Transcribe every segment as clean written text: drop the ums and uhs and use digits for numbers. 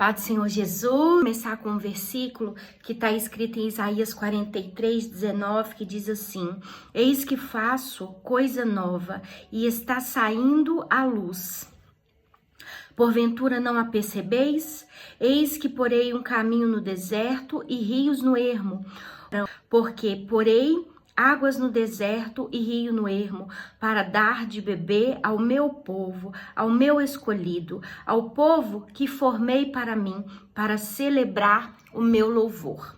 Pai do Senhor Jesus, começar com um versículo que está escrito em Isaías 43:19, que diz assim: Eis que faço coisa nova e está saindo à luz. Porventura não a percebeis? Eis que porei um caminho no deserto e rios no ermo, porque porei águas no deserto e rio no ermo, para dar de beber ao meu povo, ao meu escolhido, ao povo que formei para mim, para celebrar o meu louvor.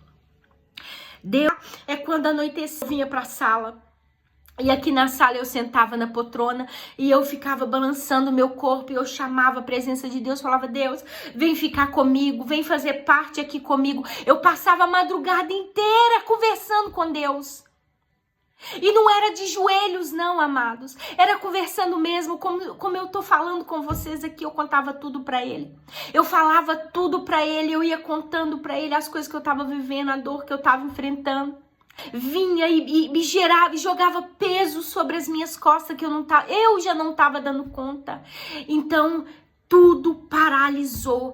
Deus é quando anoitecia, eu vinha para a sala. E aqui na sala eu sentava na poltrona e eu ficava balançando o meu corpo e eu chamava a presença de Deus, falava: Deus, vem ficar comigo, vem fazer parte aqui comigo. Eu passava a madrugada inteira conversando com Deus. E não era de joelhos não, amados. Era conversando mesmo, como eu tô falando com vocês aqui. Eu contava tudo pra ele. Eu falava tudo pra ele, eu ia contando pra ele as coisas que eu tava vivendo, a dor que eu tava enfrentando. Vinha e me gerava e jogava peso sobre as minhas costas que eu já não tava dando conta. Então tudo paralisou,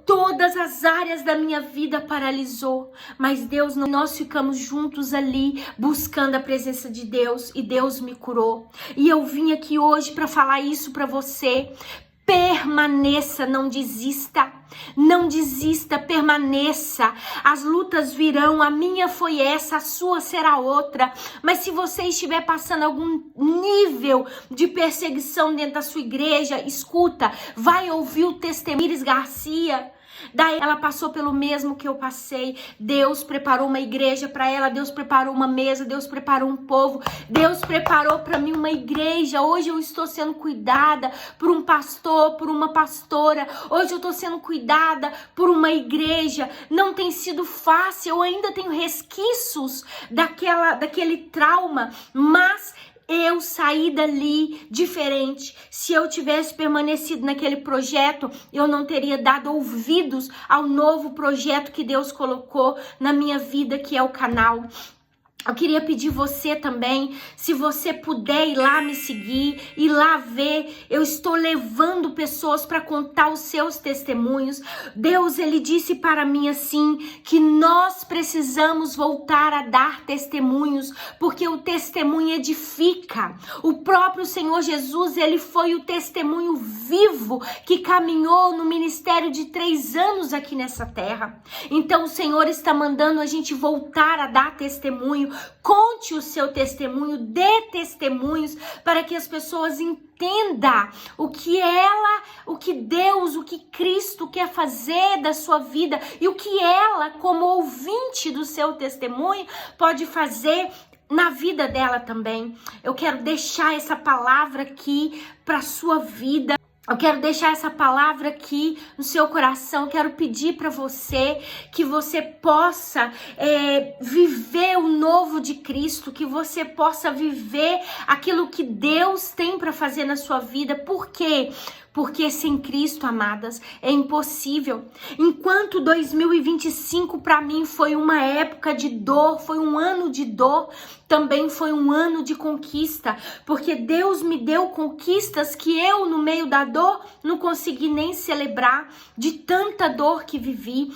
todas as áreas da minha vida paralisou, mas Deus, nós ficamos juntos ali, buscando a presença de Deus, e Deus me curou. E eu vim aqui hoje para falar isso para você. Permaneça, não desista, permaneça. As lutas virão, a minha foi essa, a sua será outra. Mas se você estiver passando algum nível de perseguição dentro da sua igreja, escuta, vai ouvir o testemunho de Iris Garcia. Daí ela passou pelo mesmo que eu passei. Deus preparou uma igreja para ela, Deus preparou uma mesa, Deus preparou um povo, Deus preparou para mim uma igreja. Hoje eu estou sendo cuidada por um pastor, por uma pastora. Hoje eu estou sendo cuidada por uma igreja. Não tem sido fácil, eu ainda tenho resquícios daquele trauma, mas eu saí dali diferente. Se eu tivesse permanecido naquele projeto, eu não teria dado ouvidos ao novo projeto que Deus colocou na minha vida, que é o canal. Eu queria pedir você também, se você puder ir lá me seguir, ir lá ver. Eu estou levando pessoas para contar os seus testemunhos. Deus, ele disse para mim assim, que nós precisamos voltar a dar testemunhos, porque o testemunho edifica. O próprio Senhor Jesus, ele foi o testemunho vivo que caminhou no ministério de 3 anos aqui nessa terra. Então o Senhor está mandando a gente voltar a dar testemunho. Conte o seu testemunho, dê testemunhos para que as pessoas entendam o que Deus, o que Cristo quer fazer da sua vida e o que ela, como ouvinte do seu testemunho, pode fazer na vida dela também. Eu quero deixar essa palavra aqui para sua vida. Eu quero deixar essa palavra aqui no seu coração. Eu quero pedir para você que você possa viver o novo de Cristo, que você possa viver aquilo que Deus tem para fazer na sua vida. Por quê? Porque sem Cristo, amadas, é impossível. Enquanto 2025 para mim foi uma época de dor, foi um ano de dor, também foi um ano de conquista, porque Deus me deu conquistas que eu, no meio da dor, não consegui nem celebrar, de tanta dor que vivi.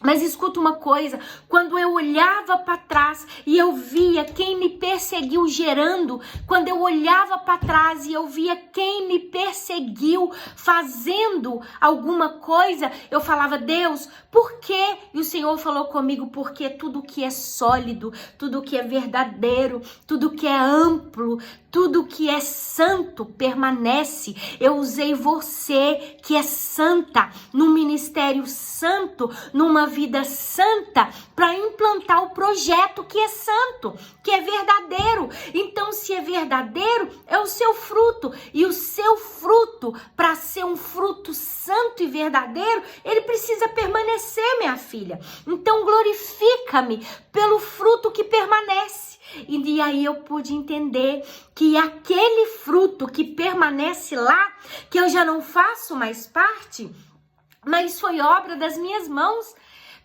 Mas escuta uma coisa, quando eu olhava para trás e eu via quem me perseguiu gerando, quando eu olhava para trás e eu via quem me perseguiu fazendo alguma coisa, eu falava: Deus, por quê? E o Senhor falou comigo: porque tudo que é sólido, tudo que é verdadeiro, tudo que é amplo, tudo que é santo permanece. Eu usei você, que é santa, num ministério santo, numa vida santa, para implantar o projeto que é santo, que é verdadeiro. Então, se é verdadeiro, é o seu fruto. E o seu fruto, para ser um fruto santo e verdadeiro, ele precisa permanecer, minha filha. Então, glorifica-me pelo fruto que permanece. E aí eu pude entender que aquele fruto que permanece lá, que eu já não faço mais parte, mas foi obra das minhas mãos,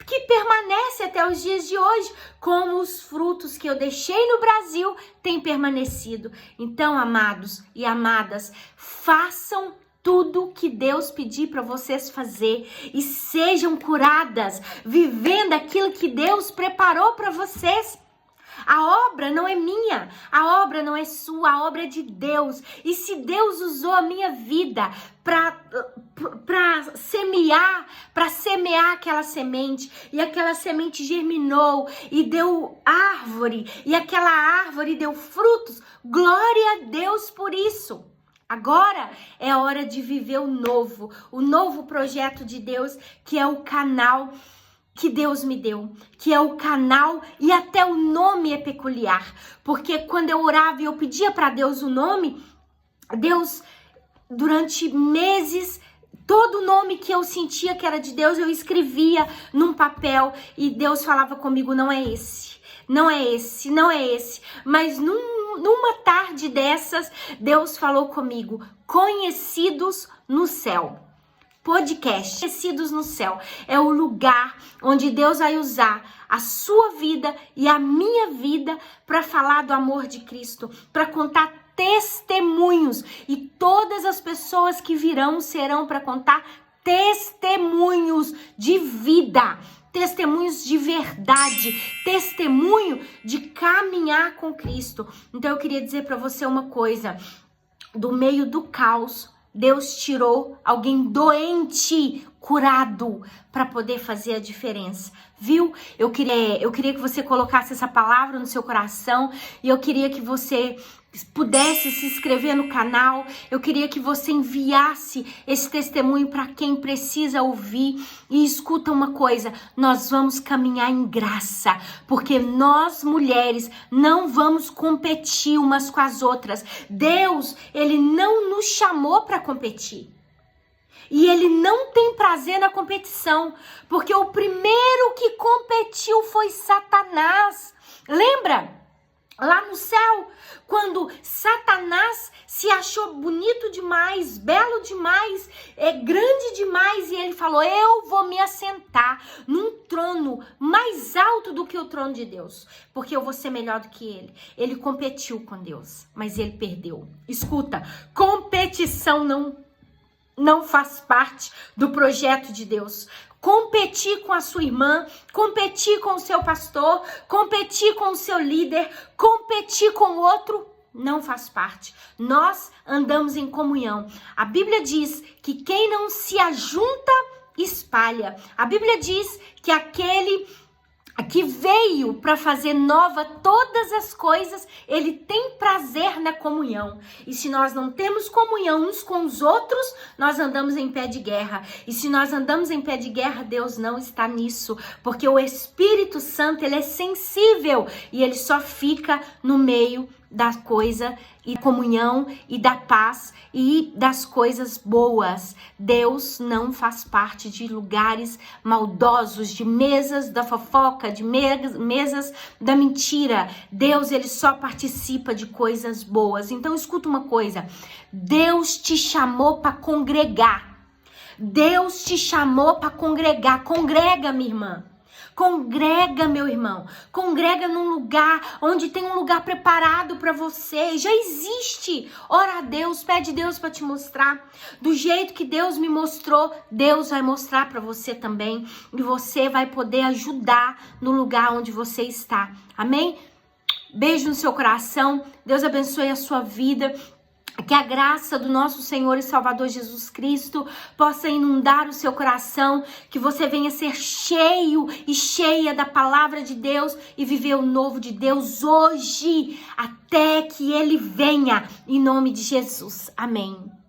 que permanece até os dias de hoje, como os frutos que eu deixei no Brasil têm permanecido. Então, amados e amadas, façam tudo que Deus pedir para vocês fazer e sejam curadas, vivendo aquilo que Deus preparou para vocês. A obra não é minha, a obra não é sua, a obra é de Deus. E se Deus usou a minha vida para semear aquela semente, e aquela semente germinou e deu árvore, e aquela árvore deu frutos, glória a Deus por isso. Agora é hora de viver o novo projeto de Deus, que é o canal que Deus me deu, que é o canal, e até o nome é peculiar, porque quando eu orava e eu pedia para Deus o nome, Deus, durante meses, todo nome que eu sentia que era de Deus, eu escrevia num papel, e Deus falava comigo, não é esse, não é esse, não é esse. Mas numa tarde dessas, Deus falou comigo, conhecidos no céu. Podcast Conhecidos no Céu é o lugar onde Deus vai usar a sua vida e a minha vida para falar do amor de Cristo, para contar testemunhos, e todas as pessoas que virão serão para contar testemunhos de vida, testemunhos de verdade, testemunho de caminhar com Cristo. Então eu queria dizer para você uma coisa, do meio do caos, Deus tirou alguém doente, curado, para poder fazer a diferença, viu? Eu queria que você colocasse essa palavra no seu coração, e eu queria que você pudesse se inscrever no canal, eu queria que você enviasse esse testemunho para quem precisa ouvir. E escuta uma coisa, nós vamos caminhar em graça, porque nós mulheres não vamos competir umas com as outras. Deus, ele não nos chamou para competir. E ele não tem prazer na competição, porque o primeiro que competiu foi Satanás. Lembra? Lá no céu, quando Satanás se achou bonito demais, belo demais, grande demais, e ele falou, eu vou me assentar num trono mais alto do que o trono de Deus, porque eu vou ser melhor do que ele. Ele competiu com Deus, mas ele perdeu. Escuta, competição não faz parte do projeto de Deus. Competir com a sua irmã, competir com o seu pastor, competir com o seu líder, competir com o outro, não faz parte. Nós andamos em comunhão. A Bíblia diz que quem não se ajunta, espalha. A Bíblia diz que aquele que veio para fazer nova todas as coisas, ele tem prazer na comunhão. E se nós não temos comunhão uns com os outros, nós andamos em pé de guerra. E se nós andamos em pé de guerra, Deus não está nisso, porque o Espírito Santo, ele é sensível e ele só fica no meio da coisa e comunhão e da paz e das coisas boas. Deus não faz parte de lugares maldosos, de mesas da fofoca, de mesas da mentira. Deus, ele só participa de coisas boas. Então escuta uma coisa, Deus te chamou para congregar. Deus te chamou para congregar. Congrega, minha irmã. Congrega, meu irmão, congrega num lugar onde tem um lugar preparado para você, já existe. Ora a Deus, pede Deus para te mostrar. Do jeito que Deus me mostrou, Deus vai mostrar para você também, e você vai poder ajudar no lugar onde você está. Amém? Beijo no seu coração, Deus abençoe a sua vida. Que a graça do nosso Senhor e Salvador Jesus Cristo possa inundar o seu coração, que você venha ser cheio e cheia da palavra de Deus e viver o novo de Deus hoje, até que Ele venha, em nome de Jesus. Amém.